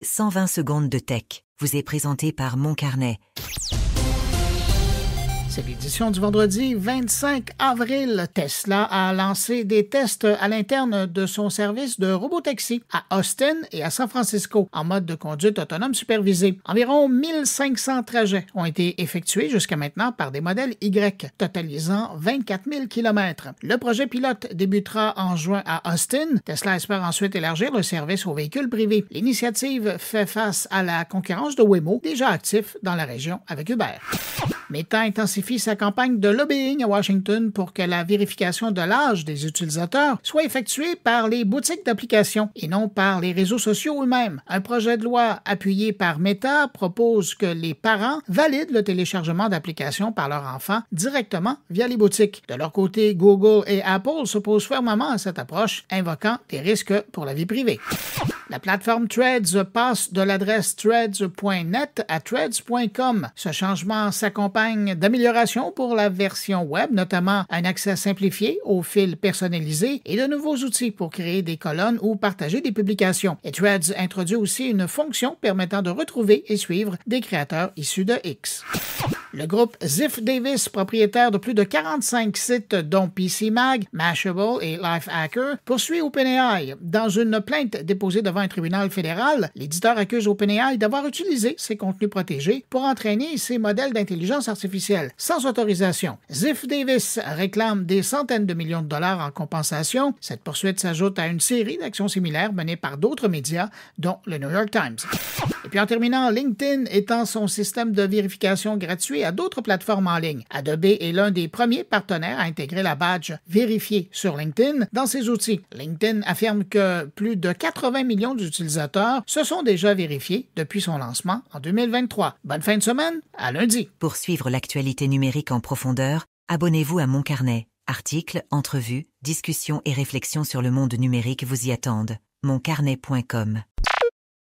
120 secondes de tech vous est présenté par Mon Carnet. C'est l'édition du vendredi 25 avril. Tesla a lancé des tests à l'interne de son service de robotaxi à Austin et à San Francisco en mode de conduite autonome supervisée. Environ 1500 trajets ont été effectués jusqu'à maintenant par des modèles Y, totalisant 24 000 km. Le projet pilote débutera en juin à Austin. Tesla espère ensuite élargir le service aux véhicules privés. L'initiative fait face à la concurrence de Waymo, déjà actif dans la région avec Uber. Meta intensifie sa campagne de lobbying à Washington pour que la vérification de l'âge des utilisateurs soit effectuée par les boutiques d'applications et non par les réseaux sociaux eux-mêmes. Un projet de loi appuyé par Meta propose que les parents valident le téléchargement d'applications par leurs enfants directement via les boutiques. De leur côté, Google et Apple s'opposent fermement à cette approche, invoquant des risques pour la vie privée. La plateforme Threads passe de l'adresse threads.net à threads.com. Ce changement s'accompagne d'améliorations pour la version web, notamment un accès simplifié aux fils personnalisés et de nouveaux outils pour créer des colonnes ou partager des publications. Et Threads introduit aussi une fonction permettant de retrouver et suivre des créateurs issus de X. Le groupe Ziff Davis, propriétaire de plus de 45 sites dont PCMag, Mashable et Lifehacker, poursuit OpenAI. Dans une plainte déposée devant un tribunal fédéral, l'éditeur accuse OpenAI d'avoir utilisé ses contenus protégés pour entraîner ses modèles d'intelligence artificielle sans autorisation. Ziff Davis réclame des centaines de millions de dollars en compensation. Cette poursuite s'ajoute à une série d'actions similaires menées par d'autres médias, dont le New York Times. Et puis en terminant, LinkedIn étend son système de vérification gratuit à d'autres plateformes en ligne. Adobe est l'un des premiers partenaires à intégrer la badge « Vérifié » sur LinkedIn dans ses outils. LinkedIn affirme que plus de 80 millions d'utilisateurs se sont déjà vérifiés depuis son lancement en 2023. Bonne fin de semaine, à lundi. Pour suivre l'actualité numérique en profondeur, abonnez-vous à Mon Carnet. Articles, entrevues, discussions et réflexions sur le monde numérique vous y attendent. moncarnet.com